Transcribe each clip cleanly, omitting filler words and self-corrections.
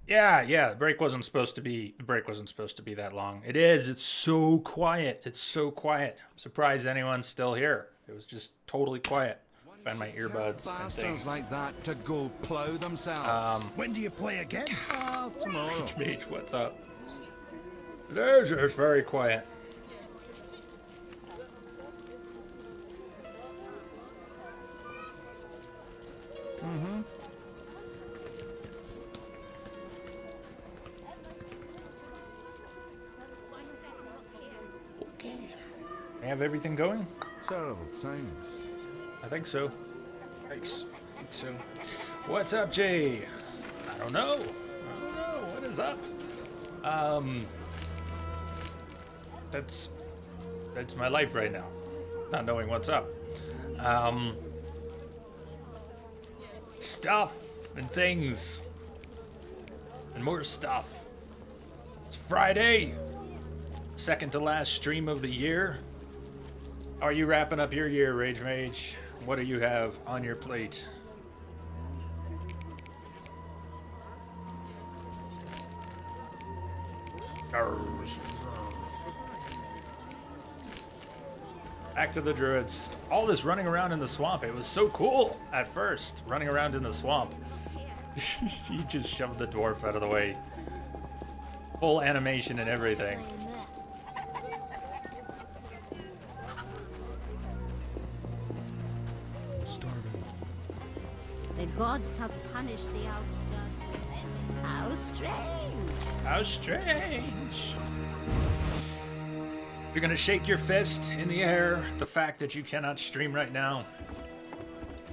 Yeah. The break wasn't supposed to be that long. It is. It's so quiet. It's so quiet. I'm surprised anyone's still here. It was just totally quiet. Find my earbuds and Bastards things. like that to go plough themselves. When do you play again? Tomorrow. Mage, what's up? It is. It's very quiet. Okay. I have everything going? Terrible times. I think so. Thanks. I think so. What's up, Jay? I don't know. What is up? Um, that's my life right now. Not knowing what's up. Um, stuff and things and more stuff. It's Friday. Second to last stream of the year. Are you wrapping up your year, Rage Mage? What do you have on your plate? Back to the druids. All this running around in the swamp. It was so cool at first, running around in the swamp. He just shoved the dwarf out of the way. Full animation and everything. The gods have punished the outskirts. How strange. How strange. You're gonna shake your fist in the air. The fact that you cannot stream right now.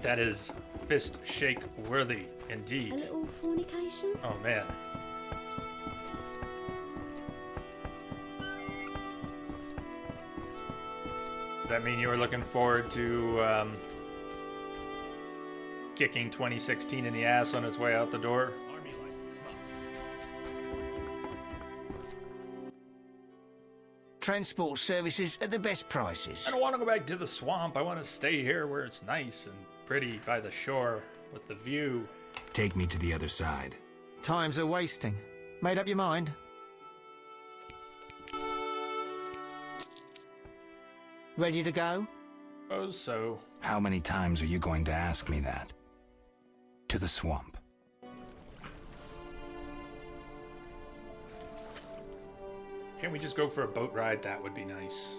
That is fist shake worthy A indeed. little fornication? Oh man. Does that mean you were looking forward to kicking 2016 in the ass on its way out the door? Transport services at the best prices. I don't want to go back to the swamp. I want to stay here where it's nice and pretty by the shore with the view. Take me to the other side. Times are wasting. Made up your mind? Ready to go? Oh, so. How many times are you going to ask me that? To the swamp. Can't we just go for a boat ride? That would be nice.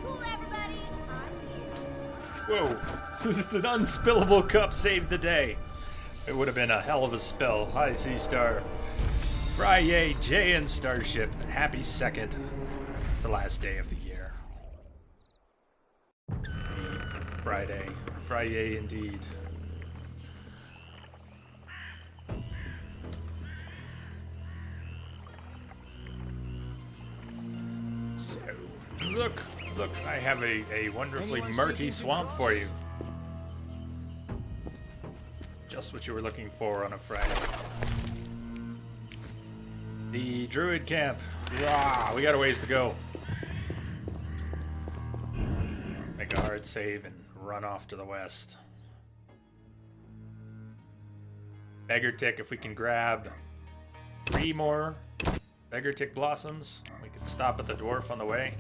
Cool, everybody. I'm here. Whoa. The unspillable cup saved the day. It would have been a hell of a spill. Hi, Sea Star. Friday, Jay and Starship. Happy second. The last day of the year. Friday. Friday indeed. So, look, I have a wonderfully murky swamp for you. Just what you were looking for on a Friday. The Druid camp. Yeah, we got a ways to go. Make a hard save and run off to the west. Beggar Tick, if we can grab 3 more Beggar Tick blossoms, we can stop at the dwarf on the way.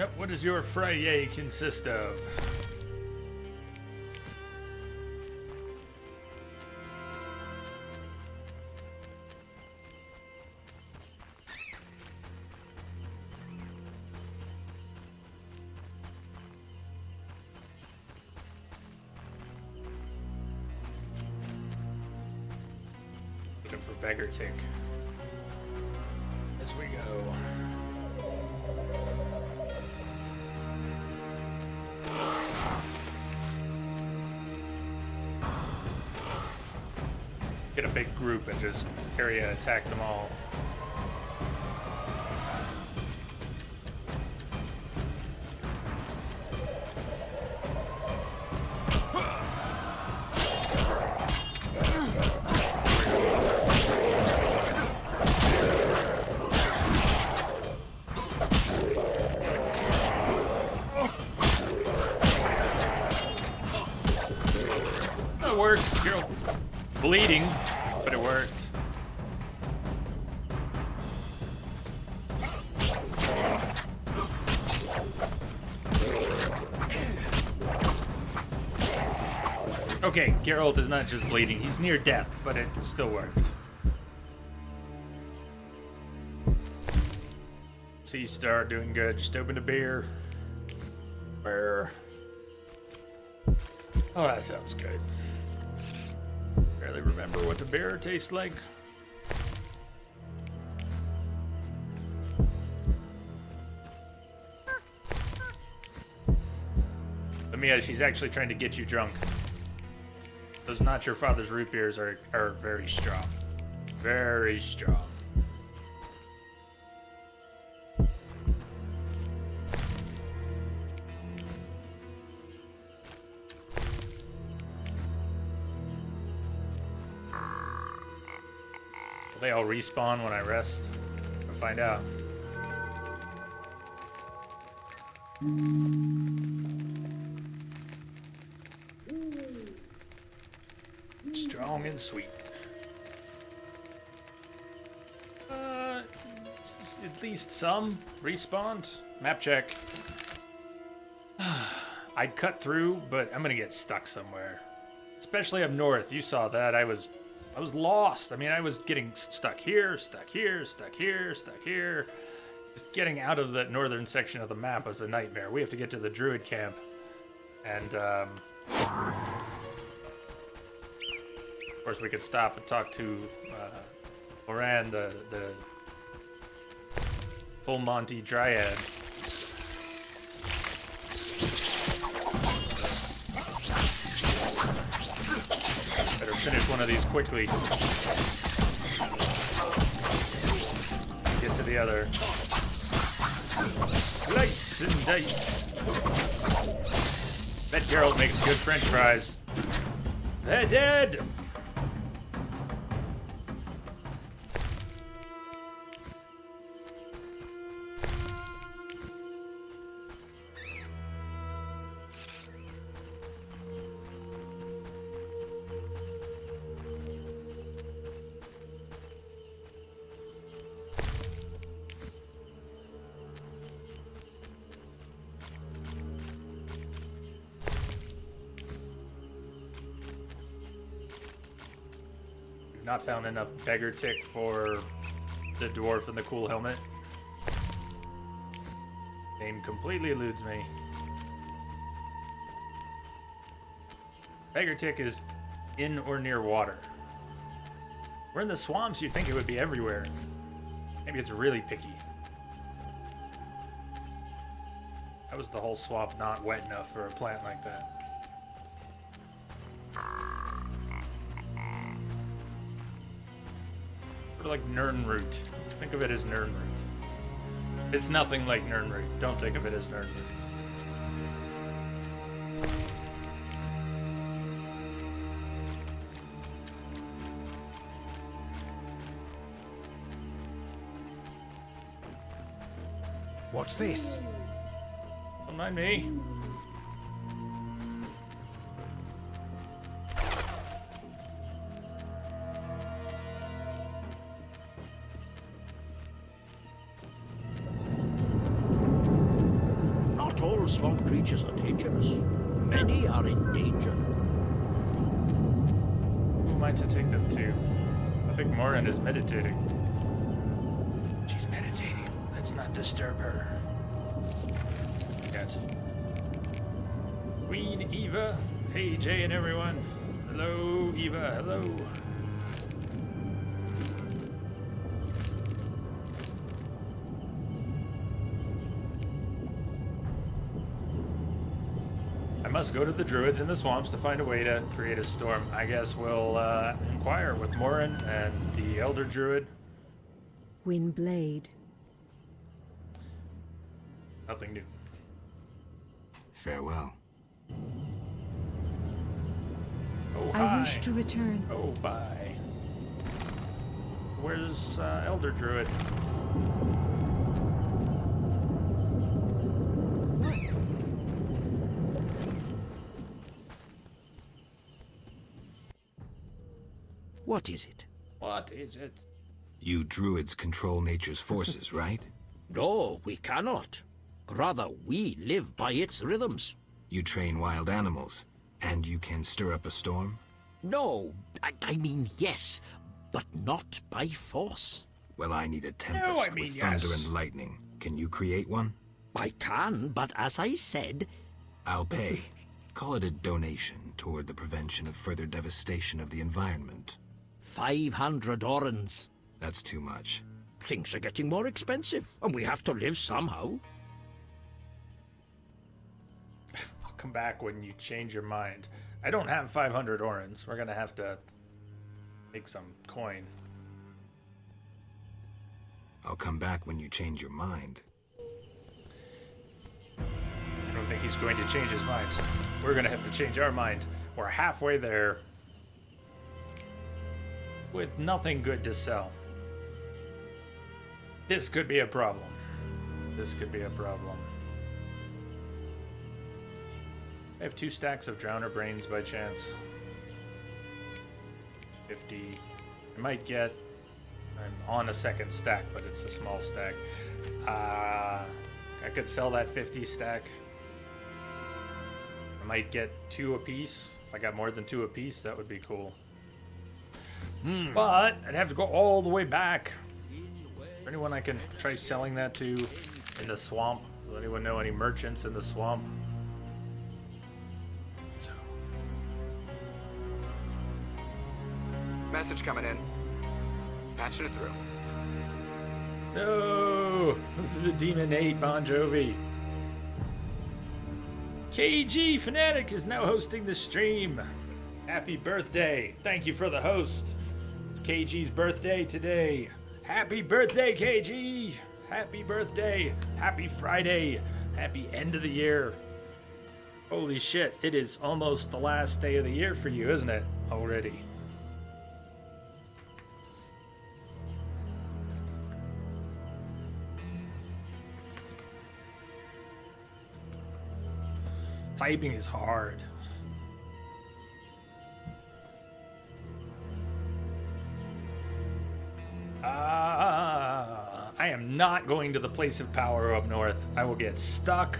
Yep, what does your Friday consist of? Looking for beggar tick. As we go. Get a big group and just area attack them all. That worked. You're bleeding, but it worked. Okay, Geralt is not just bleeding, he's near death, but it still worked. Sea Star doing good, just opened a beer. Where? Oh, that sounds good. Barely remember what the beer tastes like. Let me add, she's actually trying to get you drunk. Those Not Your Father's root beers are very strong. Very strong. Will they all respawn when I rest? We'll find out. Strong and sweet. At least some respawned. Map check. I'd cut through, but I'm gonna get stuck somewhere. Especially up north. You saw that. I was lost. I mean, I was getting stuck here, stuck here, stuck here, stuck here. Just getting out of the northern section of the map was a nightmare. We have to get to the druid camp. And, of course, we could stop and talk to Moran, the full Monty Dryad. Better finish one of these quickly. Get to the other. Slice and dice. Bet Geralt makes good French fries. They're dead! Not found enough beggar tick for the dwarf in the cool helmet. Name completely eludes me. Beggar tick is in or near water. We're in the swamps, you'd think it would be everywhere. Maybe it's really picky. How was the whole swamp not wet enough for a plant like that? Or like Nirnroot. Think of it as Nirnroot. It's nothing like Nirnroot. Don't think of it as Nirnroot. What's this? Don't mind me. swamp creatures are dangerous. Many are in danger. Who am I to take them to? I think Morin is meditating. She's meditating. Let's not disturb her. Got Queen Eva. Hey, Jay and everyone. Hello, Eva. Hello. I must go to the druids in the swamps to find a way to create a storm. I guess we'll inquire with Morin and the elder druid. Windblade. Nothing new. Farewell. Oh, I hi. wish to return. Oh, bye. Where's elder druid? What is it? What is it? You druids control nature's forces, right? No, we cannot. Rather, we live by its rhythms. You train wild animals, and you can stir up a storm? No, I mean yes, but not by force. Well, I need a tempest mean with thunder yes. and lightning. Can you create one? I can, but as I said, I'll pay. Call it a donation toward the prevention of further devastation of the environment. 500 orens. That's too much. Things are getting more expensive, and we have to live somehow. I'll come back when you change your mind. I don't have 500 orens. We're gonna have to make some coin. I'll come back when you change your mind. I don't think he's going to change his mind. We're gonna have to change our mind. We're halfway there with nothing good to sell. This could be a problem. This could be a problem. I have 2 stacks of Drowner Brains by chance. 50. I might get... I'm on a second stack, but it's a small stack. I could sell that 50 stack. I might get 2 apiece. If I got more than 2 apiece, that would be cool. But I'd have to go all the way back. Is there anyone I can try selling that to in the swamp? Does anyone know any merchants in the swamp? So. Message coming in. Patching it through. No! The Demon 8 Bon Jovi. KG Fanatic is now hosting the stream. Happy birthday. Thank you for the host. It's KG's birthday today. Happy birthday, KG! Happy birthday. Happy Friday. Happy end of the year. Holy shit, it is almost the last day of the year for you, isn't it? Already. Typing is hard. I am not going to the place of power up north. I will get stuck.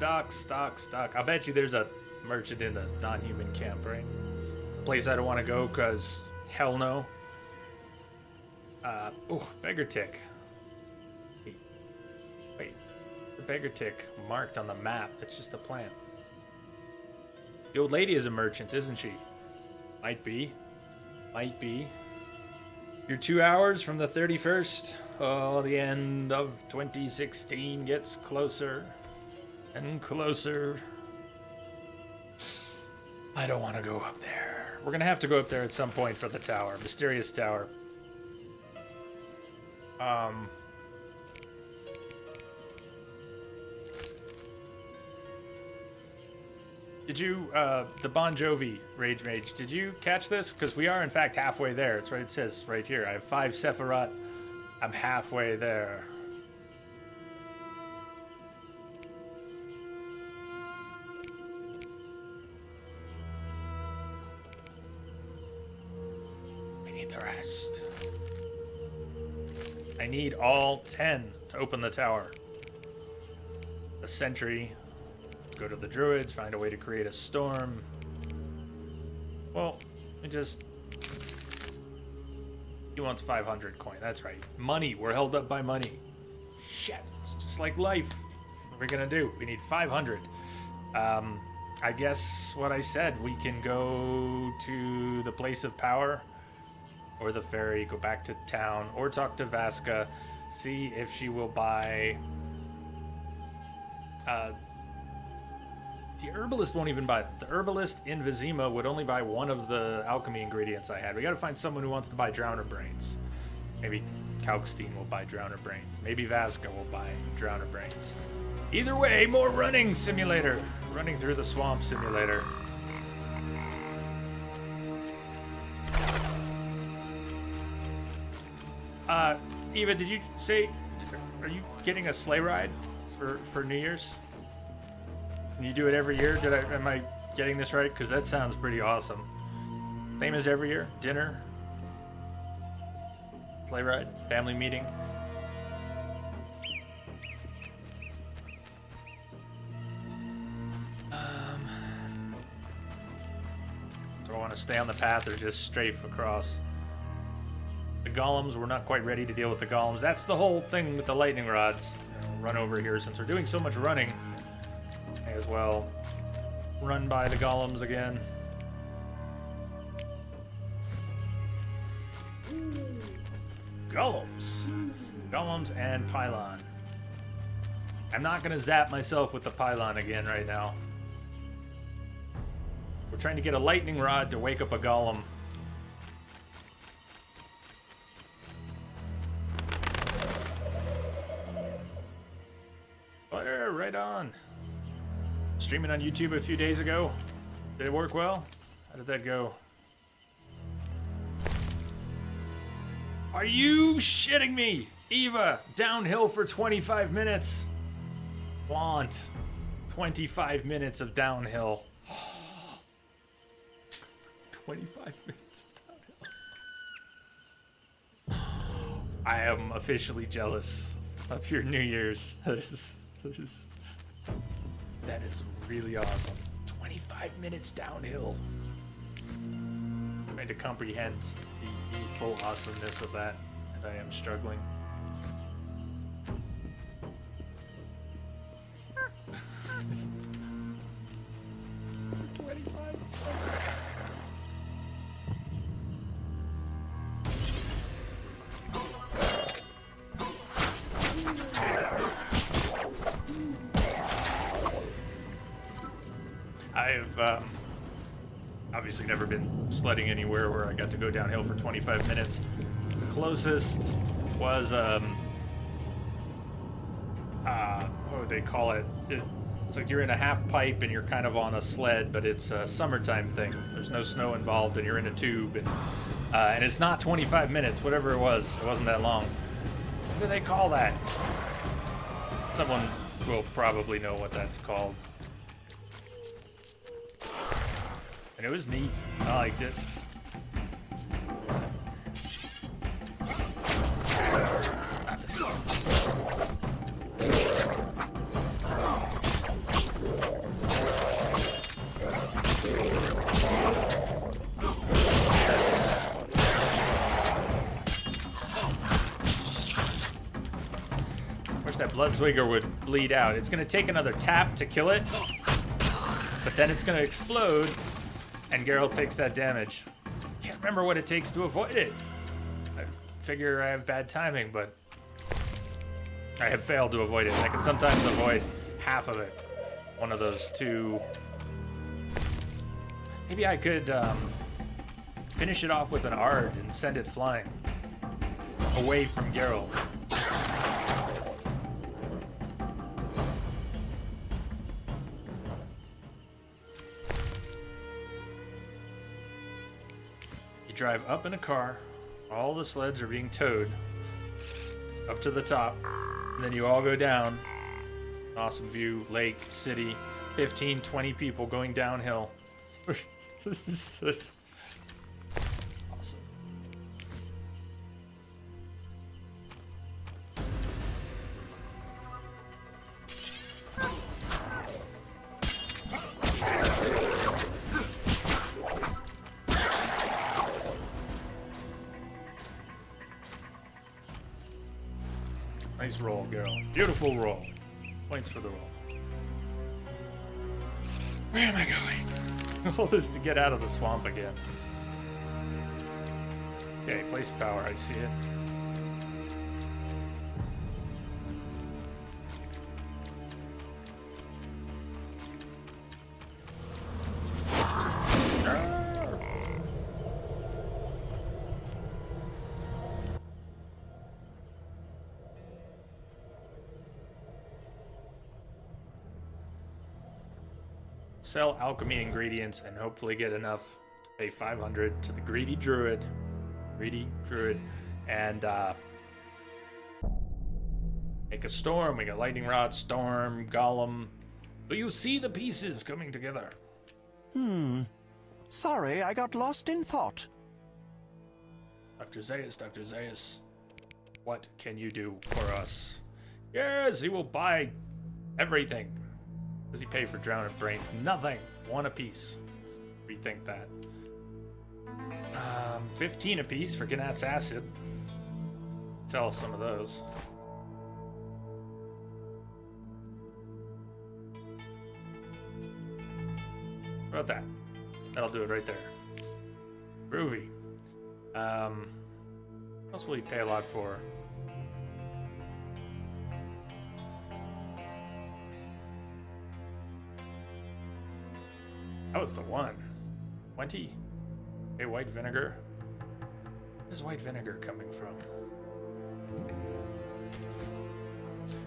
I'll bet you there's a merchant in the non-human camp, right? Place I don't want to go because hell no. Oh, beggar tick. Wait, the beggar tick marked on the map. It's just a plant. The old lady is a merchant, isn't she? Might be. Might be. You're 2 hours from the 31st. Oh, the end of 2016 gets closer and closer. I don't want to go up there. We're going to have to go up there at some point for the tower. Mysterious tower. Did you, the Bon Jovi Rage Mage, did you catch this? Because we are, in fact, halfway there. It's right, it says right here. I have 5 Sephiroth. I'm halfway there. I need the rest. I need all 10 to open the tower. The sentry Go to the druids, find a way to create a storm. Well, it just... He wants 500 coin, that's right. Money, we're held up by money. Shit, it's just like life. What are we gonna do? We need 500. I guess what I said, we can go to the place of power, or the ferry, go back to town, or talk to Vasca, see if she will buy... the herbalist won't even buy them. The herbalist in Vizima would only buy one of the alchemy ingredients I had. We gotta find someone who wants to buy Drowner Brains. Maybe Kalkstein will buy Drowner Brains. Maybe Vasca will buy Drowner Brains. Either way, more running simulator. Running through the swamp simulator. Eva, did you say, are you getting a sleigh ride for New Year's? Can you do it every year? Am I getting this right? Because that sounds pretty awesome. Same as every year? Dinner? Sleigh ride? Family meeting? Do I want to stay on the path or just strafe across? The golems, we're not quite ready to deal with the golems. That's the whole thing with the lightning rods. Run over here since we're doing so much running. May as well run by the golems again. Golems. Golems and pylon. I'm not gonna zap myself with the pylon again right now. We're trying to get a lightning rod to wake up a golem. Fire, right on. Streaming on YouTube a few days ago. Did it work well? How did that go? Are you shitting me? Eva, downhill for 25 minutes. Want 25 minutes of downhill. 25 minutes of downhill. I am officially jealous of your New Year's. That is really awesome. 25 minutes downhill. I'm trying to comprehend the full awesomeness of that, and I am struggling. For 25. I've obviously never been sledding anywhere where I got to go downhill for 25 minutes. The closest was what would they call it? It's like you're in a half pipe and you're kind of on a sled, but it's a summertime thing. There's no snow involved and you're in a tube, and it's not 25 minutes, whatever it wasn't that long. What do they call that? Someone will probably know what that's called. And it was neat. I liked it. Not the same. Wish that Bloodswigger would bleed out. It's gonna take another tap to kill it, but then it's gonna explode. And Geralt takes that damage. Can't remember what it takes to avoid it. I figure I have bad timing, but I have failed to avoid it. I can sometimes avoid half of it. One of those two. Maybe I could finish it off with an Ard and send it flying away from Geralt. Drive up in a car, all the sleds are being towed up to the top, and then you all go down. Awesome view, lake, city, 15, 20 people going downhill. This is awesome. Nice roll, girl. Beautiful roll. Points for the roll. Where am I going? All this to get out of the swamp again. Okay, place power, I see it. Sell alchemy ingredients and hopefully get enough to pay 500 to the greedy druid. And make a storm. We got lightning rod, storm, golem. Do you see the pieces coming together? Sorry, I got lost in thought. Dr. Zaius, what can you do for us? Yes, he will buy everything. Does he pay for drowned brains? Nothing. One apiece. Rethink that. 15 apiece for Gnat's acid. Sell some of those. How about that? That'll do it right there. Groovy. What else will he pay a lot for? That was the one. 20. Okay, white vinegar. Where's white vinegar coming from?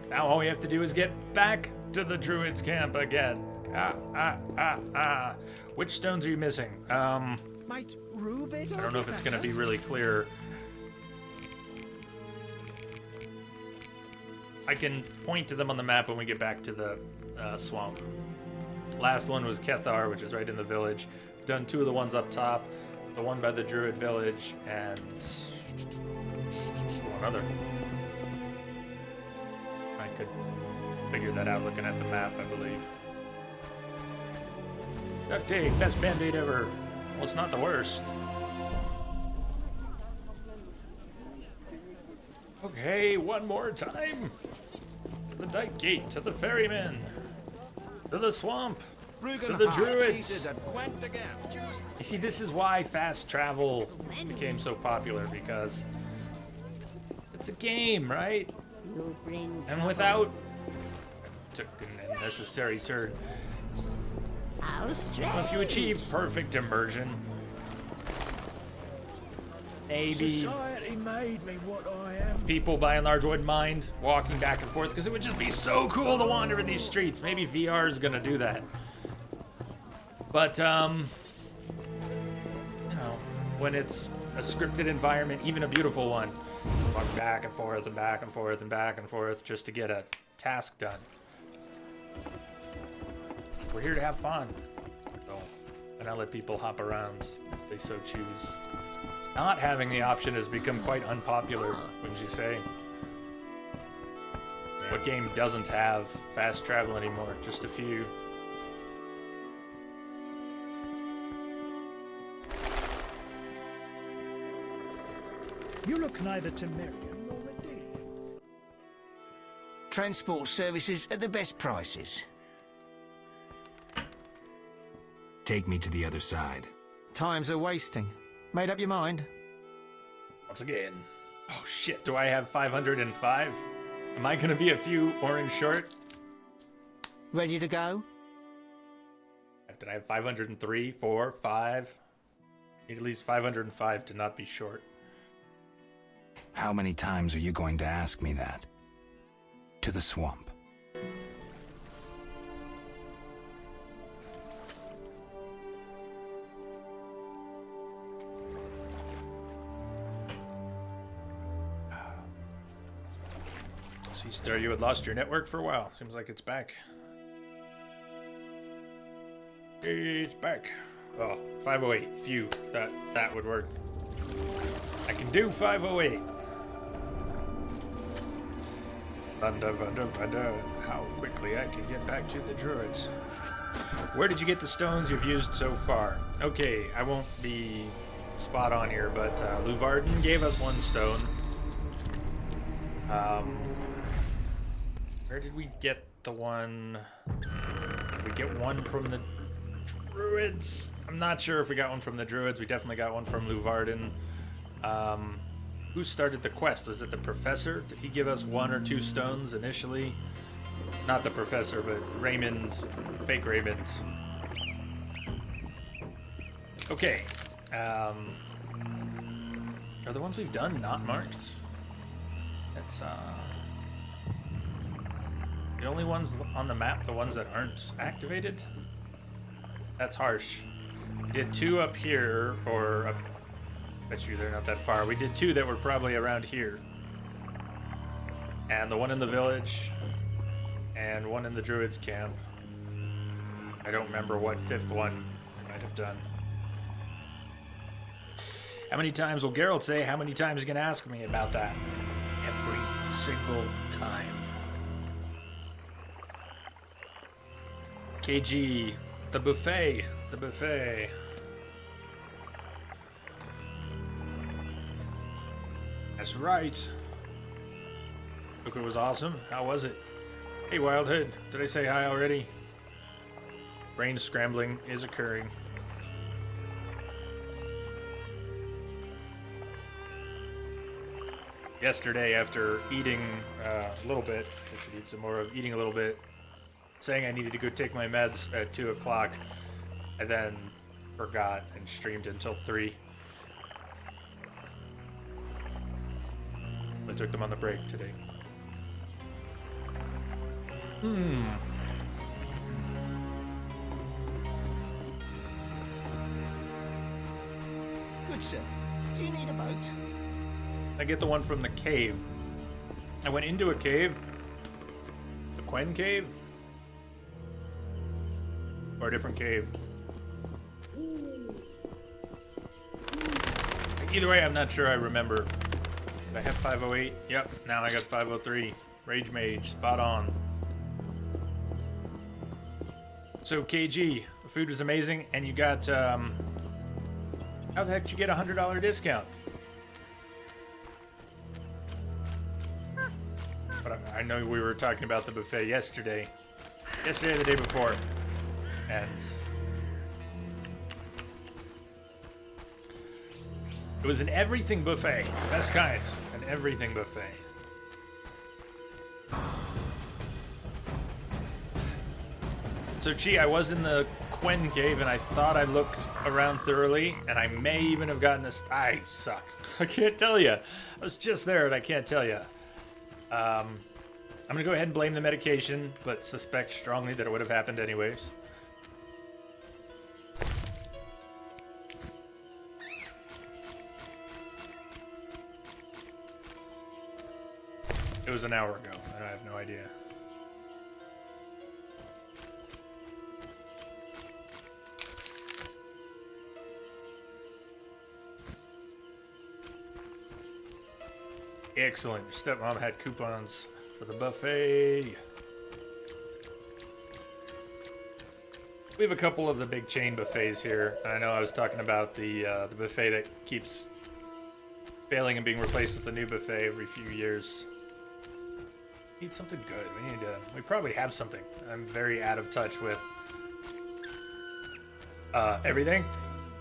Now all we have to do is get back to the druid's camp again. Which stones are you missing? Might Ruby? I don't know if it's gonna be really clear. I can point to them on the map when we get back to the swamp. Last one was Kethar, which is right in the village. We've done 2 of the ones up top, the one by the druid village, and one other. I could figure that out looking at the map, I believe. Duct tape, best band-aid ever. Well, it's not the worst. Okay, one more time. To the Dyke Gate, to the ferryman. To the swamp. To the druids. You see, this is why fast travel became so popular, because it's a game, right? And without... I took an unnecessary turn. Well, if you achieve perfect immersion, maybe Society made me what I am. people by and large wouldn't mind walking back and forth because it would just be so cool to wander in these streets. Maybe VR is gonna do that. But, you know, when it's a scripted environment, even a beautiful one, walk back and forth and back and forth and back and forth just to get a task done. We're here to have fun. So, and I let people hop around if they so choose. Not having the option has become quite unpopular, wouldn't you say? What game doesn't have fast travel anymore? Just a few. You look neither Temerian nor Redanian. Transport services at the best prices. Take me to the other side. Times are wasting. Made up your mind? Once again. Oh shit, do I have 505? Am I gonna be a few orange short? Ready to go? Did I have 503, 4, 5? Need at least 505 to not be short. How many times are you going to ask me that? To the swamp. See, Star, you had lost your network for a while. Seems like it's back. It's back. Oh, 508. Phew, that would work. I can do 508. Vanda, how quickly I can get back to the druids. Where did you get the stones you've used so far? Okay, I won't be spot on here, but Luvarden gave us 1 stone. Where did we get the one? Did we get one from the Druids? I'm not sure if we got one from the Druids. We definitely got one from Luvarden. Who started the quest? Was it the Professor? Did he give us 1 or 2 stones initially? Not the Professor, but Raymond, fake Raymond. Okay. Are the ones we've done not marked? That's the only ones on the map, the ones that aren't activated? That's harsh. We did 2 up here, or up, bet you they're not that far. We did 2 that were probably around here. And the one in the village, and one in the Druids camp. I don't remember what 5th one I might have done. How many times will Geralt say? How many times are you gonna ask me about that? Every single time. KG, the buffet, the buffet. That's right. Look, it was awesome. How was it? Hey, Wild Hood, did I say hi already? Brain scrambling is occurring. Yesterday, after eating a little bit, I should eat some more of eating a little bit, saying I needed to go take my meds at 2 o'clock, I then forgot and streamed until 3. I took them on the break today. Good sir. Do you need a boat? I get the one from the cave. I went into a cave. The Quen cave? Or a different cave. Either way, I'm not sure I remember. Did I have 508? Yep, now I got 503. Rage Mage, spot on. So KG, the food was amazing, and you got, how the heck did you get a $100 discount? But I know we were talking about the buffet yesterday. Yesterday or the day before. And it was an everything buffet. Best kind. An everything buffet. So, I was in the Quen cave and I thought I looked around thoroughly, and I may even have gotten this. I suck. I can't tell you. I was just there and I can't tell you. I'm gonna go ahead and blame the medication, but suspect strongly that it would have happened anyways. It was an hour ago, and I have no idea. Excellent. Your stepmom had coupons for the buffet. We have a couple of the big chain buffets here. I know I was talking about the buffet that keeps failing and being replaced with a new buffet every few years. Need something good. We probably have something. I'm very out of touch with everything,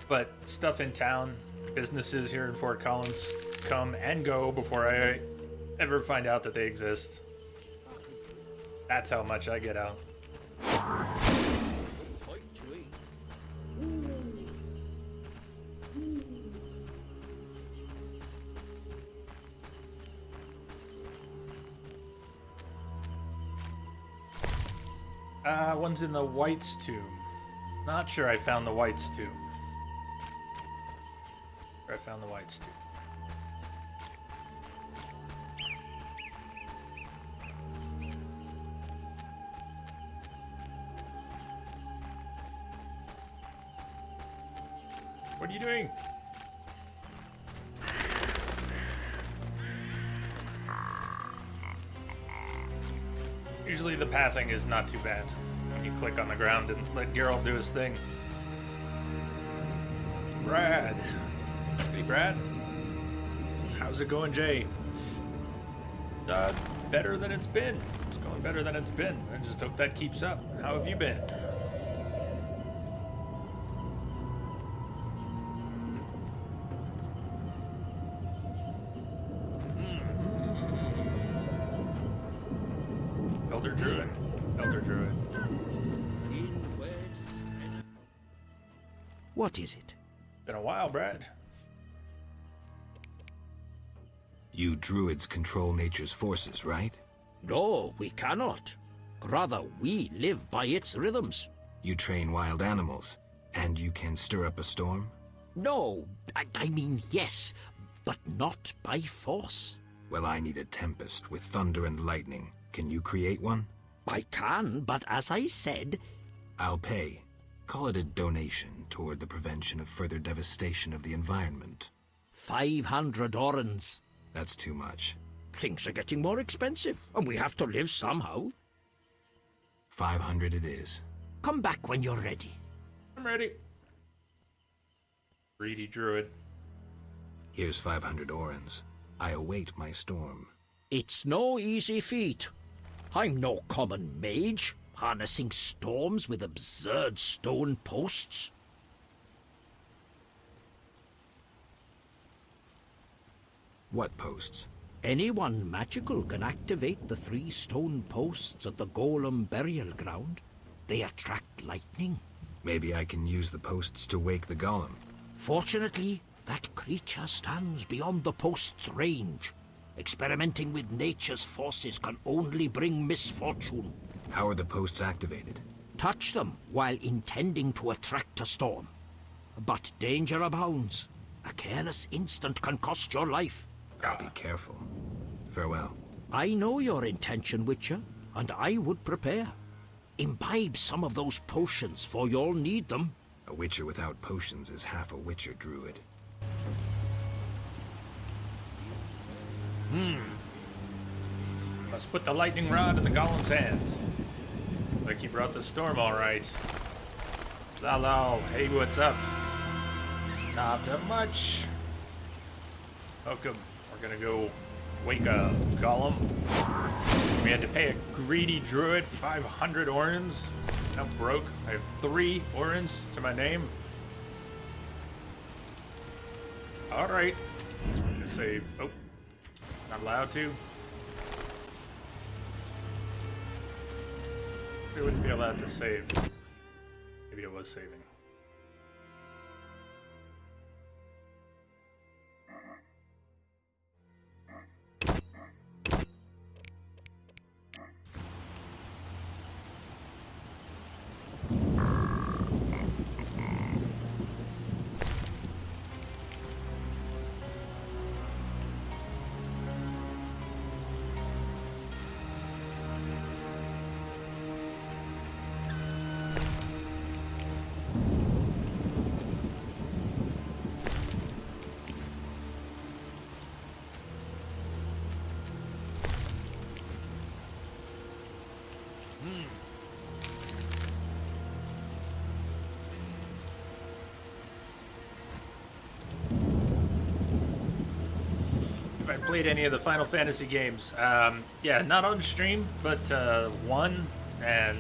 but stuff in town, businesses here in Fort Collins come and go before I ever find out that they exist. That's how much I get out. One's in the White's tomb. Not sure I found the White's tomb. I found the White's tomb. What are you doing? Usually the pathing is not too bad. You click on the ground and let Geralt do his thing. Brad. Hey, Brad. Says, how's it going, Jay? Better than it's been. What's Going better than it's been. I just hope that keeps up. How have you been? Elder Druid. Elder Druid. What is it? Been a while, Brad. You druids control nature's forces, right? No, we cannot. Rather, we live by its rhythms. You train wild animals, and you can stir up a storm? No, I mean yes, but not by force. Well, I need a tempest with thunder and lightning. Can you create one? I can, but as I said... I'll pay. Call it a donation toward the prevention of further devastation of the environment. 500 orens. That's too much. Things are getting more expensive, and we have to live somehow. 500 it is. Come back when you're ready. I'm ready. Greedy Druid. Here's 500 orens. I await my storm. It's no easy feat. I'm no common mage, harnessing storms with absurd stone posts. What posts? Anyone magical can activate the 3 stone posts at the Golem burial ground. They attract lightning. Maybe I can use the posts to wake the golem. Fortunately, that creature stands beyond the post's range. Experimenting with nature's forces can only bring misfortune. How are the posts activated? Touch them while intending to attract a storm. But danger abounds. A careless instant can cost your life. I'll be careful. Farewell. I know your intention, Witcher, and I would prepare. Imbibe some of those potions, for you'll need them. A witcher without potions is half a witcher druid. Must put the lightning rod in the golem's hands. Like he brought the storm all right. Hello, hey, what's up? Not much. Welcome. We're gonna go wake a golem. We had to pay a greedy druid 500 orens. I'm broke. I have 3 orens to my name. All right. So I'm gonna save. Oh, not allowed to. We wouldn't be allowed to save. Maybe it was saving. If I played any of the Final Fantasy games, yeah, not on stream, but 1 and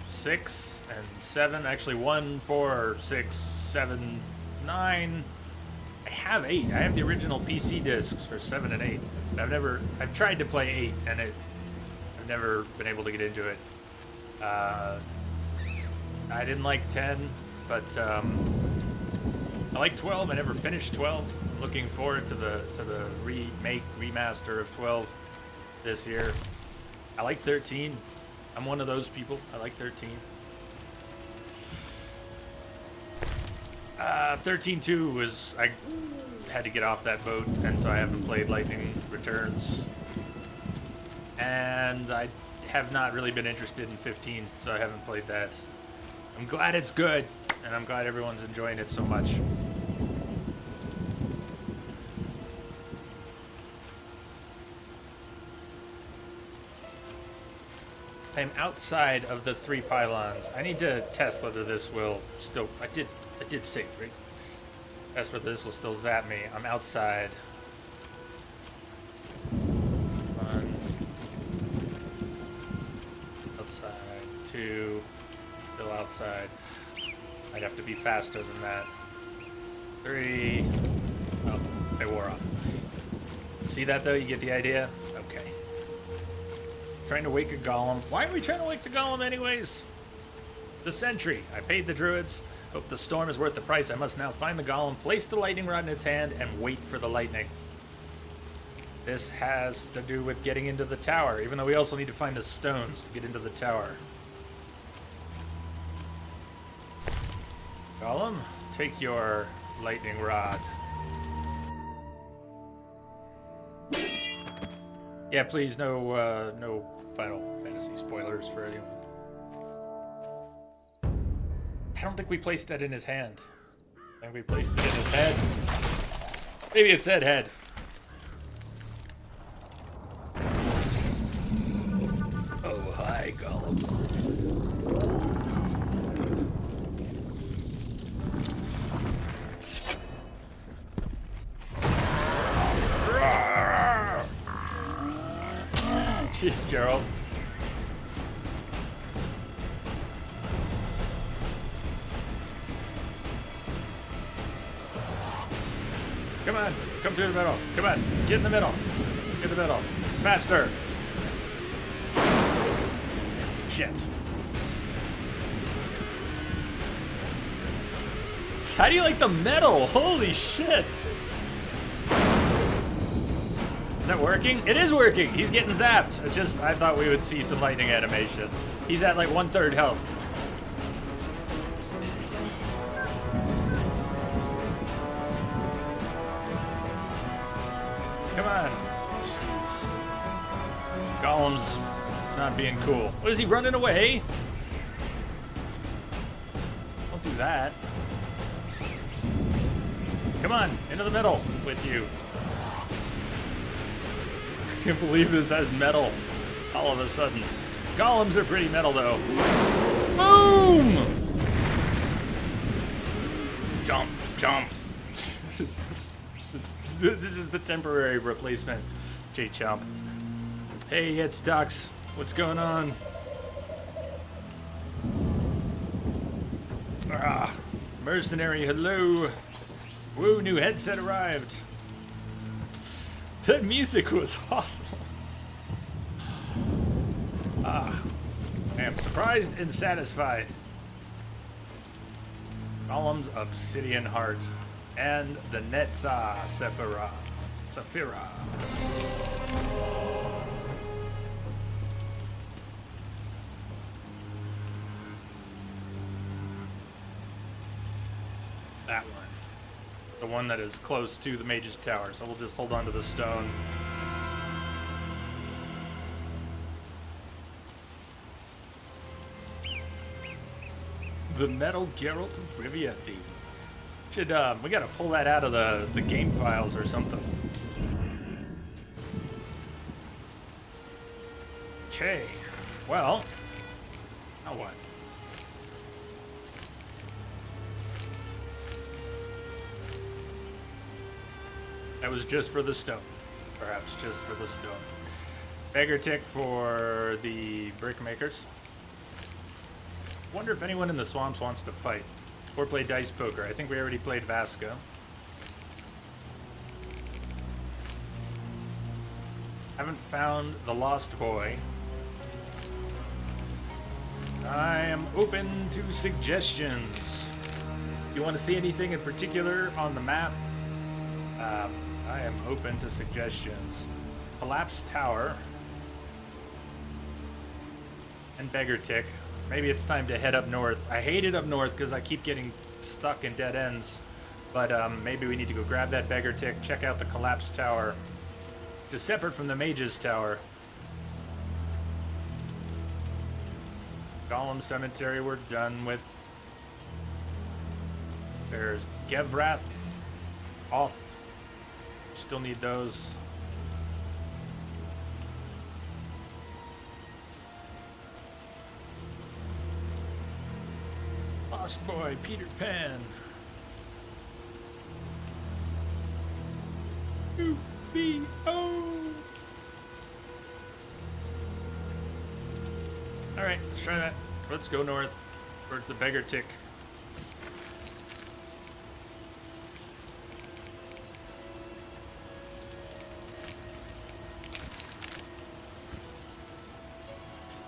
6 and 7, actually 1, 4, 6, 7, 9. I have 8. I have the original PC discs for 7 and 8. I've tried to play 8 and I've never been able to get into it. I didn't like 10, but I like 12. I never finished 12. I'm looking forward to the remaster of 12 this year. I like 13. I'm one of those people. I like 13. 13-2 was, I had to get off that boat, and so I haven't played Lightning Returns. And I have not really been interested in 15, so I haven't played that. I'm glad it's good, and I'm glad everyone's enjoying it so much. I'm outside of the 3 pylons. I need to test whether this will still... I did save, right? Test whether this will still zap me. I'm outside. 2. Still outside. I'd have to be faster than that. 3. Oh, they wore off. See that though? You get the idea? Okay. Trying to wake a golem. Why are we trying to wake the golem anyways? The sentry. I paid the druids. Hope the storm is worth the price. I must now find the golem, place the lightning rod in its hand, and wait for the lightning. This has to do with getting into the tower, even though we also need to find the stones to get into the tower. Golem, take your lightning rod. Yeah, please, no Final Fantasy spoilers for anyone. I don't think we placed that in his hand. I think we placed it in his head. Maybe it said head. Oh, hi, Golem. Jeez, Geralt. Come on, come through the middle. Come on, get in the middle. Get in the middle. Faster. Shit. How do you like the metal? Holy shit. Is that working? It is working. He's getting zapped. It's just, I thought we would see some lightning animation. He's at like 1/3 health. Come on. Jeez. Golem's not being cool. What is he running away? Don't do that. Come on, into the middle with you. I can't believe this has metal all of a sudden. Golems are pretty metal though. Boom! Jump, jump. This is the temporary replacement, J-Chomp. Hey, it's Dux. What's going on? Ah, mercenary, hello. Woo, new headset arrived. That music was awesome. Ah, I am surprised and satisfied. Golem's Obsidian Heart. And the Netza Sephira. That one. The one that is close to the Mage's Tower. So we'll just hold on to the stone. The Metal Geralt of Rivia theme. Should, we gotta pull that out of the game files or something. Okay, well, now what? That was just for the stone. Perhaps just for the stone. Beggar tick for the brick makers. Wonder if anyone in the swamps wants to fight. Or play dice poker. I think we already played Vasco. Haven't found the Lost Boy. I am open to suggestions. You want to see anything in particular on the map? I am open to suggestions. Collapsed Tower. And Beggar Tick. Maybe it's time to head up north. I hate it up north because I keep getting stuck in dead ends. But maybe we need to go grab that Beggar Tick, check out the Collapsed Tower. Just separate from the Mage's Tower. Golem Cemetery we're done with. There's Gevrath, Oth. Still need those. Lost Boy, Peter Pan. Goofy, oh. Alright, let's try that. Let's go north towards the beggar tick.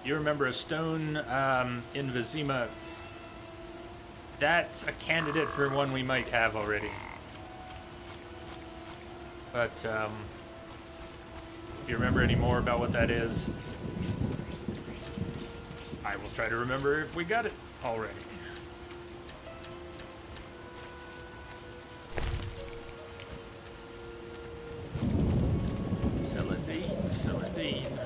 You remember a stone in Vizima? That's a candidate for one we might have already. But if you remember any more about what that is, I will try to remember if we got it already. Celandine, Celandine.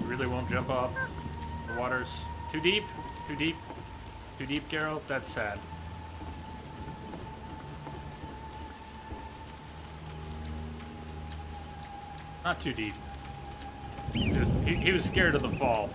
Really won't jump off. The water's too deep, too deep, too deep, Carol. That's sad. Not too deep. He's just, he was scared of the fall.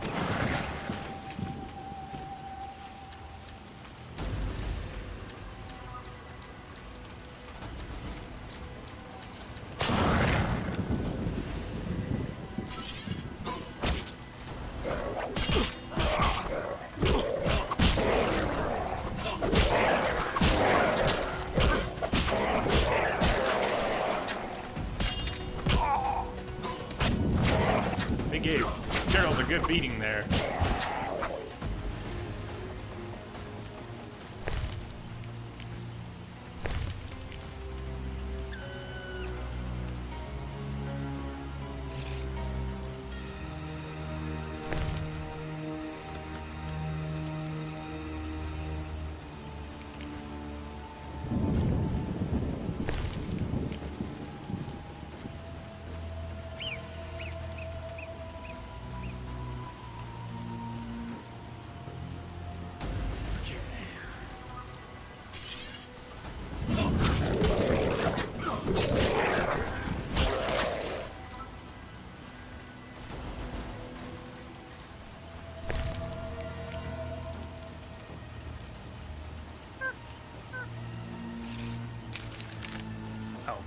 Carol's a good beating there.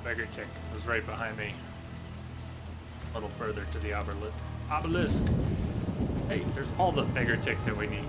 Beggar tick was right behind me. A little further to the obelisk. Hey, there's all the beggar tick that we need.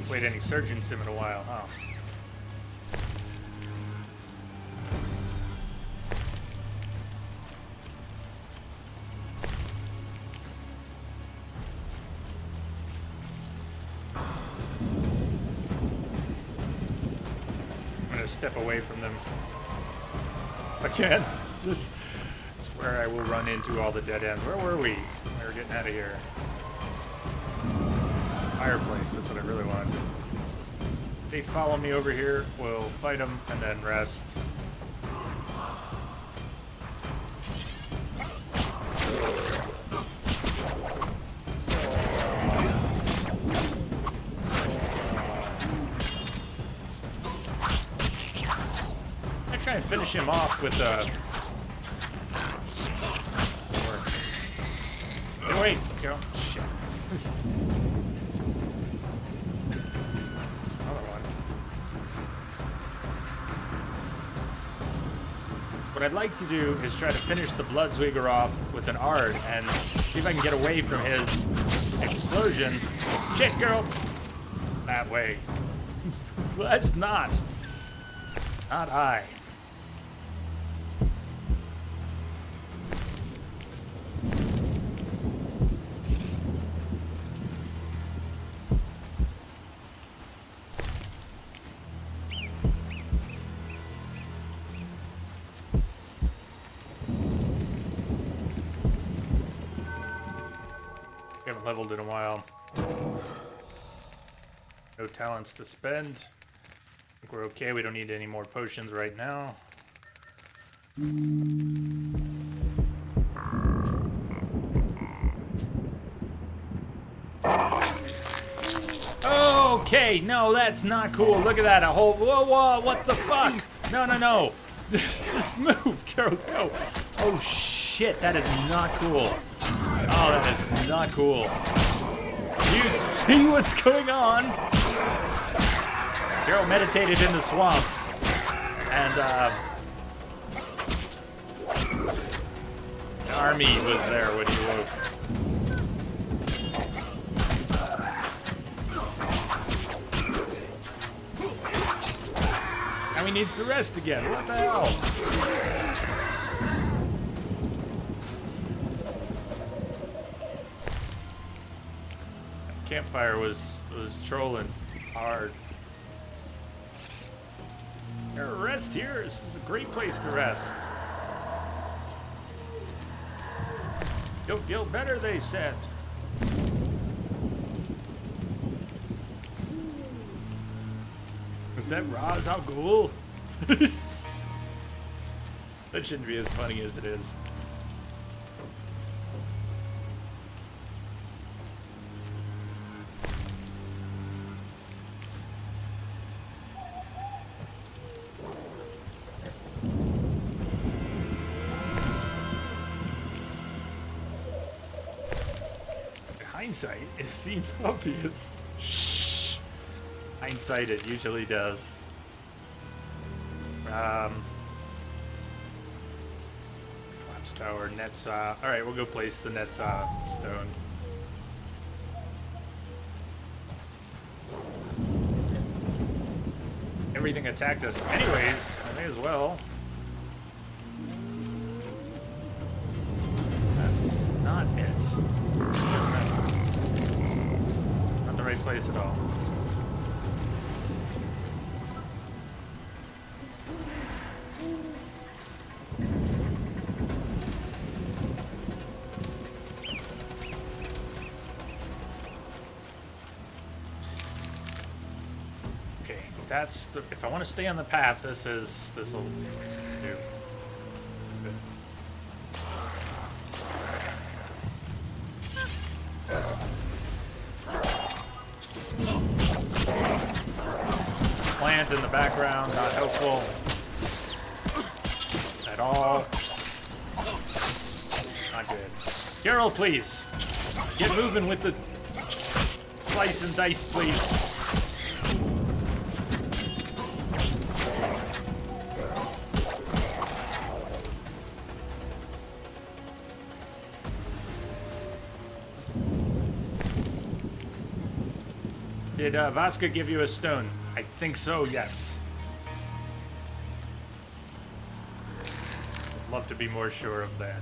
Played any Surgeon Sim in a while, huh? I'm gonna step away from them again. Just swear I will run into all the dead ends. Where were we? We were getting out of here. Fireplace, that's what I really want. If they follow me over here, we'll fight them and then rest. I try and finish him off with Hey, wait, go. Shit. What I'd like to do is try to finish the Bloodsweeger off with an Ard and see if I can get away from his explosion. Shit, girl! That way. Let's not. Not I. We haven't leveled in a while. No talents to spend. I think we're okay. We don't need any more potions right now. Okay, no, that's not cool. Look at that. A whole. Whoa, whoa, what the fuck? No, no, no. Just move, Carol, go. Oh, shit, that is not cool. Oh, that is not cool. You see what's going on? Carol meditated in the swamp. And, an army was there when he woke. Now he needs to rest again. What the hell? Campfire was trolling hard. Rest here. This is a great place to rest. You'll feel better, they said. Is that Ra's al Ghul? That shouldn't be as funny as it is. Hindsight, it seems obvious. Shh. Hindsight, it usually does. Collapse tower, Netza. Alright, we'll go place the Netza stone. Everything attacked us anyways, I may as well. That's not it. Not the right place at all. Okay, that's the. If I want to stay on the path, this'll do. Plant in the background, not helpful at all. Not good. Carol, please get moving with the slice and dice, please. Did Vasca give you a stone? I think so, yes. I'd love to be more sure of that.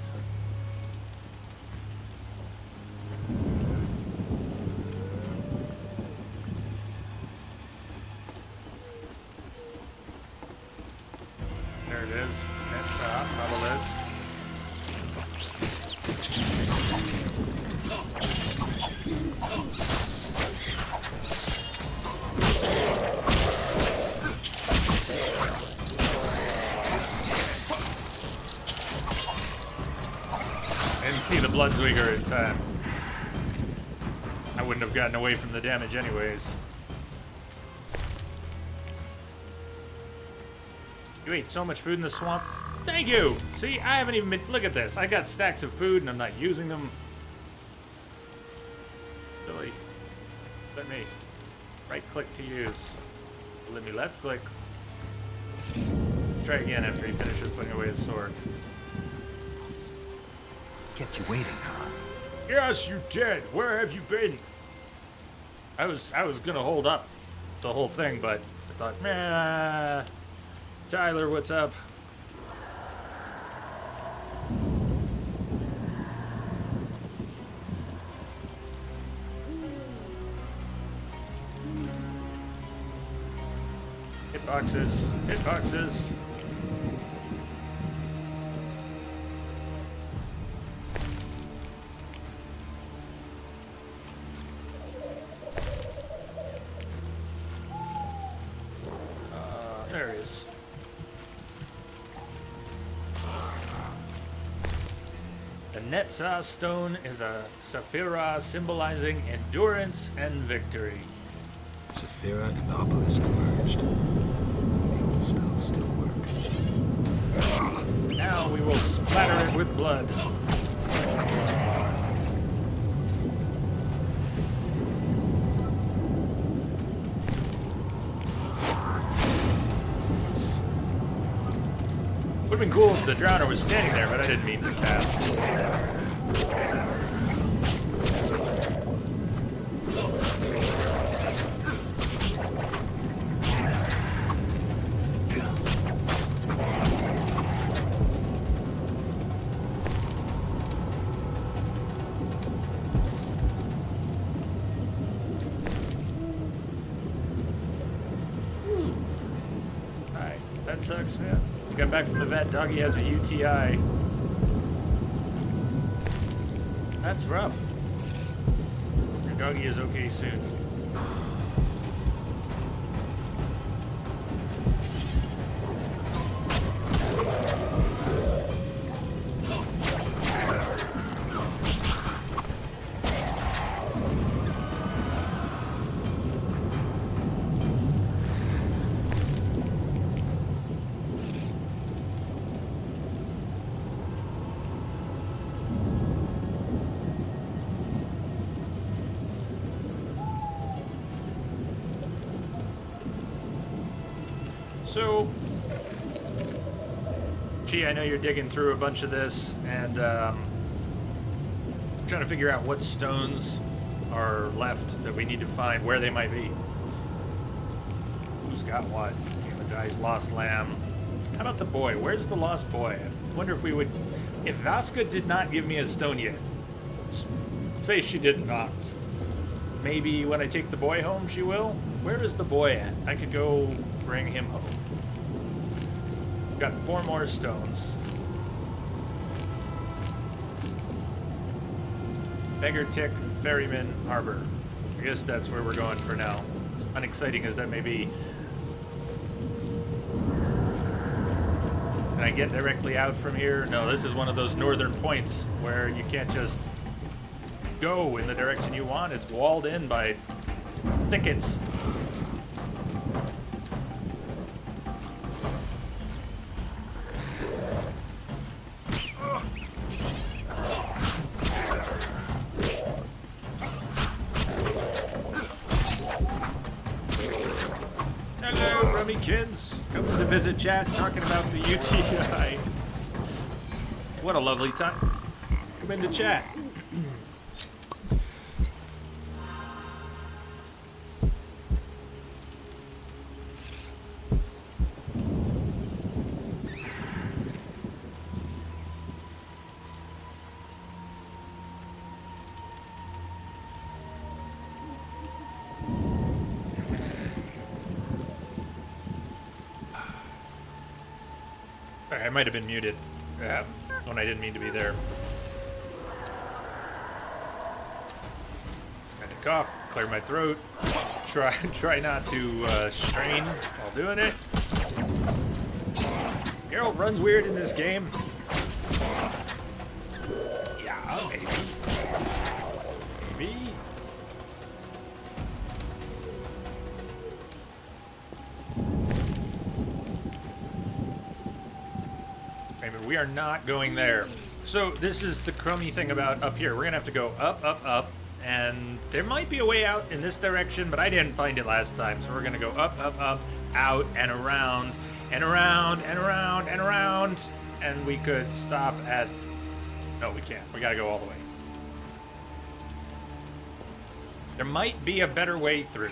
There it is. That's Obelisk. See the Bloodsweeger in time. I wouldn't have gotten away from the damage anyways. You ate so much food in the swamp. Thank you! See, I haven't even been... Look at this. I got stacks of food and I'm not using them. Billy, let me right click to use. Let me left click. Let's try again after he finishes putting away his sword. Kept you waiting, huh? Yes, you did. Where have you been? I was gonna hold up the whole thing, but I thought, nah. Tyler, what's up? Hitboxes, hitboxes. There he is. The Netzah stone is a Saphira symbolizing endurance and victory. Saphira and Obelisk merged. Maple spells still work. Now we will splatter it with blood. Would have been cool if the Drowner was standing there, but I didn't mean to pass. Alright, that sucks, man. Got back from the vet. Doggy has a UTI. That's rough. Your doggy is okay soon. So, gee, I know you're digging through a bunch of this, and trying to figure out what stones are left that we need to find, where they might be. Who's got what? Guy's lost lamb. How about the boy? Where's the lost boy? I wonder if we would... If Vaska did not give me a stone yet, say she did not, maybe when I take the boy home she will? Where is the boy at? I could go bring him home. Got 4 more stones. Beggar Tick, Ferryman, Harbor. I guess that's where we're going for now. As unexciting as that may be. Can I get directly out from here? No, this is one of those northern points where you can't just go in the direction you want. It's walled in by thickets. Hello, Rummy Kids. Come to visit chat, talking about the UTI. What a lovely time. Come into chat. I might have been muted when I didn't mean to be there. Had to cough, clear my throat. Try not to strain while doing it. Geralt runs weird in this game. Yeah, maybe. Maybe. We are not going there. So this is the crummy thing about up here. We're gonna have to go up, up, up, and there might be a way out in this direction, but I didn't find it last time. So we're gonna go up, up, up, out, and around, and around, and around, and around, and we could stop at... No, we can't. We gotta go all the way. There might be a better way through.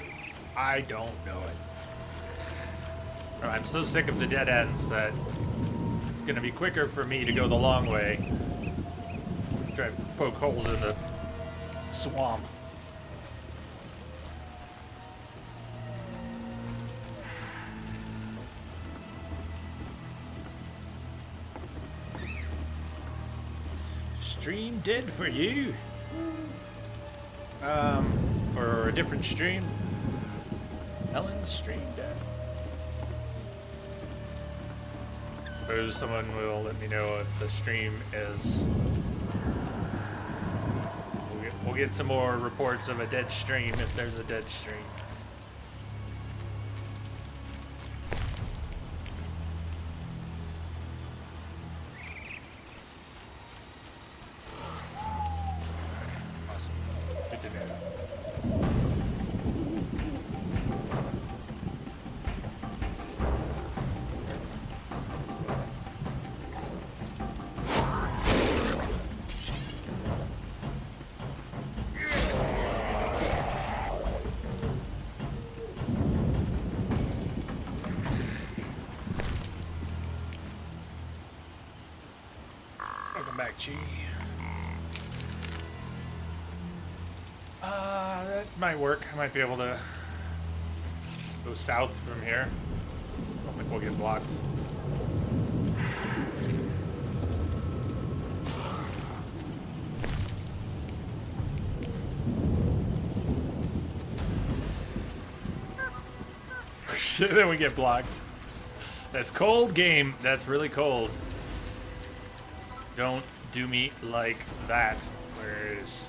I don't know it. I'm so sick of the dead ends that it's gonna be quicker for me to go the long way. Try to poke holes in the swamp. Stream dead for you. Or a different stream. Helen's stream dead. Suppose someone will let me know if the stream is. We'll get some more reports of a dead stream if there's a dead stream. Awesome. Good to know. Welcome back, Chi. That might work. I might be able to go south from here. I don't think we'll get blocked. Then we get blocked. That's cold game. That's really cold. Don't do me like that. Where's...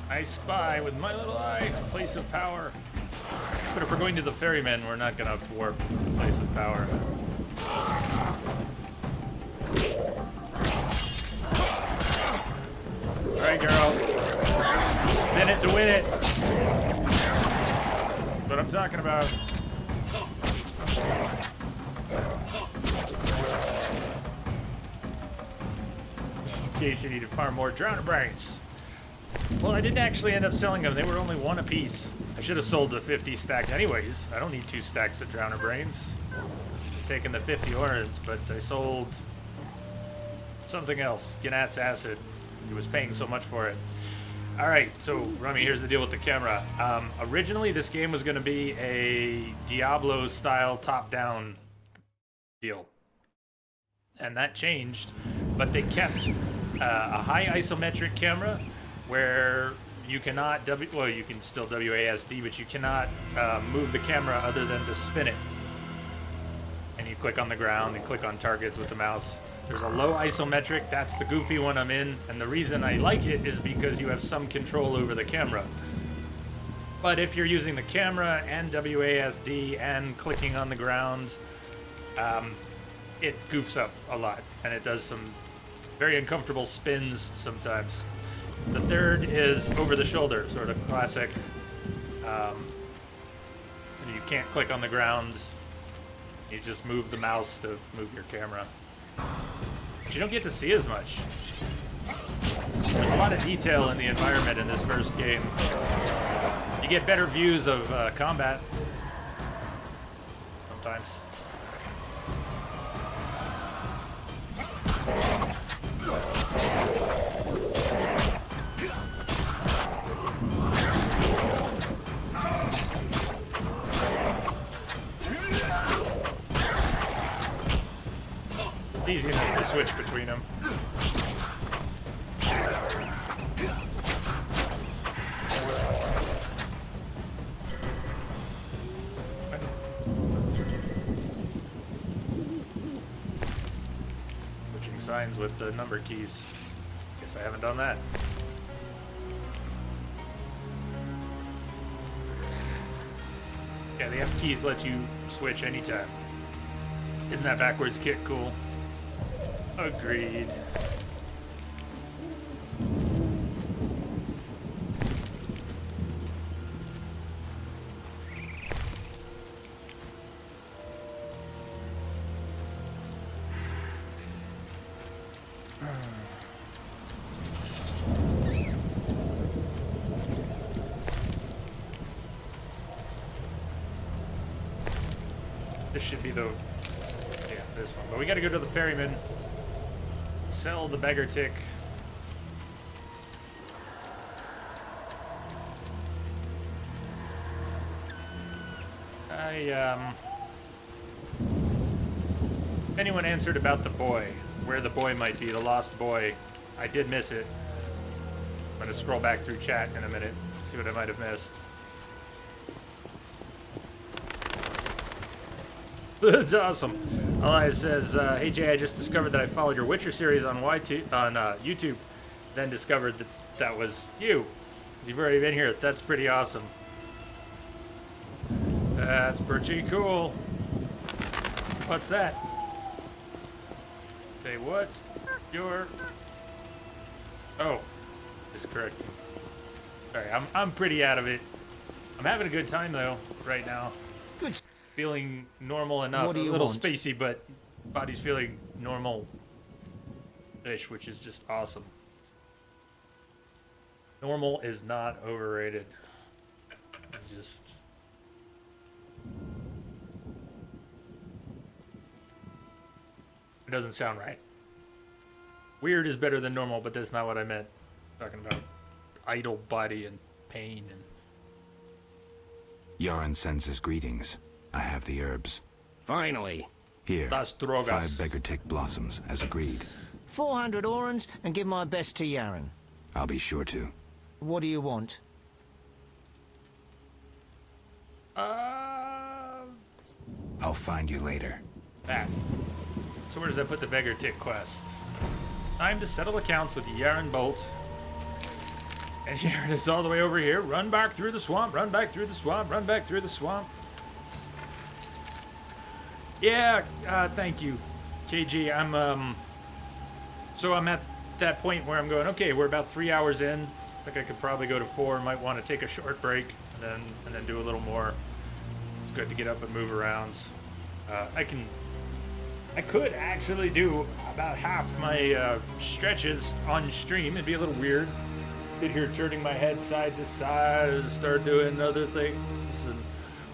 I spy with my little eye a place of power. But if we're going to the ferryman, we're not gonna warp the place of power. Alright, girl. Spin it to win it. That's what I'm talking about. Just in case you need to farm more Drowner Brains. Well, I didn't actually end up selling them. They were only one apiece. I should have sold the 50 stack anyways. I don't need 2 stacks of Drowner Brains. Taking the 50 orange, but I sold something else. Gnat's Acid. He was paying so much for it. Alright, so Rummy, here's the deal with the camera. Originally, this game was going to be a Diablo-style top-down deal. And that changed, but they kept a high isometric camera where you cannot, well, you can still WASD, but you cannot move the camera other than to spin it. And you click on the ground and click on targets with the mouse. There's a low isometric, that's the goofy one I'm in, and the reason I like it is because you have some control over the camera. But if you're using the camera and WASD and clicking on the ground, it goofs up a lot, and it does some very uncomfortable spins sometimes. The third is over the shoulder, sort of classic. You can't click on the ground. You just move the mouse to move your camera. But you don't get to see as much. There's a lot of detail in the environment in this first game. You get better views of combat sometimes. Easy enough to switch between them. Switching signs with the number keys. Guess I haven't done that. Yeah, the F keys let you switch anytime. Isn't that backwards kick cool? Agreed. This should be the, yeah, this one. But we gotta go to the ferryman. Sell the beggar tick. If anyone answered about the boy, where the boy might be, the lost boy, I did miss it. I'm gonna scroll back through chat in a minute, see what I might have missed. That's awesome. Elias says, hey Jay, I just discovered that I followed your Witcher series on YouTube, then discovered that that was you. You've already been here. That's pretty awesome. That's pretty cool. What's that? Say what? Your... Oh, is correcting. Sorry, I'm pretty out of it. I'm having a good time though, right now. Good. Feeling normal enough. What do A you little want? spacey, but body's feeling normal-ish, which is just awesome. Normal is not overrated. Just... It doesn't sound right. Weird is better than normal, but that's not what I meant. Talking about idle body and pain and... Yaron sends his greetings. I have the herbs. Finally. Here, Las drogas. 5 beggar tick blossoms, as agreed. 400 orans and give my best to Yaron. I'll be sure to. What do you want? I'll find you later. That. So where does that put the beggar tick quest? Time to settle accounts with Yaron Bolt. And Yaron is all the way over here. Run back through the swamp, run back through the swamp, run back through the swamp. Yeah, thank you, JG. So I'm at that point where I'm going, okay, we're about 3 hours in. I think I could probably go to 4. Might want to take a short break and then do a little more. It's good to get up and move around. I could actually do about half my stretches on stream. It'd be a little weird. Sit here turning my head side to side, start doing other things and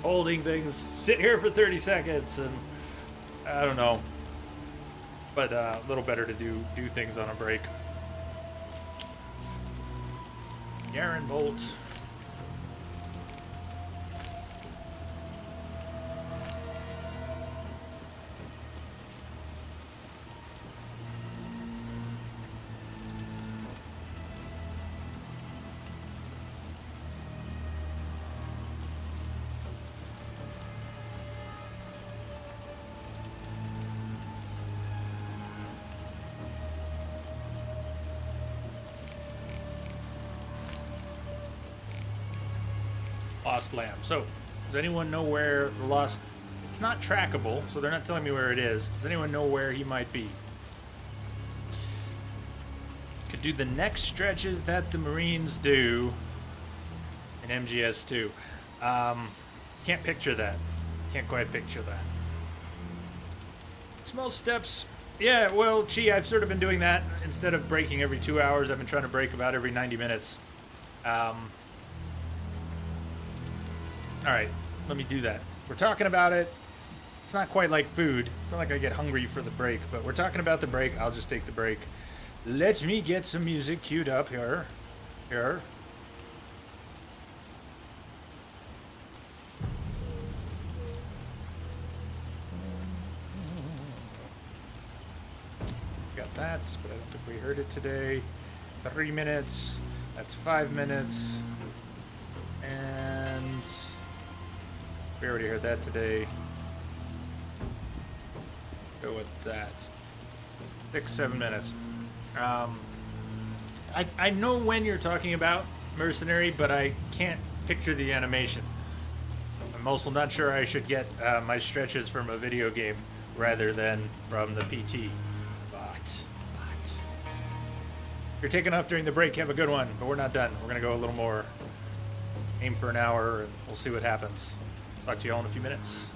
holding things. Sit here for 30 seconds and I don't know. But a little better to do things on a break. Yaron Bolt. Lost Lamb. So, does anyone know where the lost... It's not trackable, so they're not telling me where it is. Does anyone know where he might be? Could do the next stretches that the Marines do in MGS2. Can't picture that. Can't quite picture that. Small steps. Yeah, well, gee, I've sort of been doing that. Instead of breaking every 2 hours, I've been trying to break about every 90 minutes. Alright, let me do that. We're talking about it. It's not quite like food. It's not like I get hungry for the break, but we're talking about the break. I'll just take the break. Let me get some music queued up here. Here. Got that, but I don't think we heard it today. 3 minutes. That's 5 minutes. And... we already heard that today. Go with that. 6-7 minutes. I know when you're talking about Mercenary, but I can't picture the animation. I'm also not sure I should get my stretches from a video game rather than from the PT. But you're taking off during the break. Have a good one, but we're not done. We're gonna go a little more. Aim for an hour, and we'll see what happens. Talk to you all in a few minutes.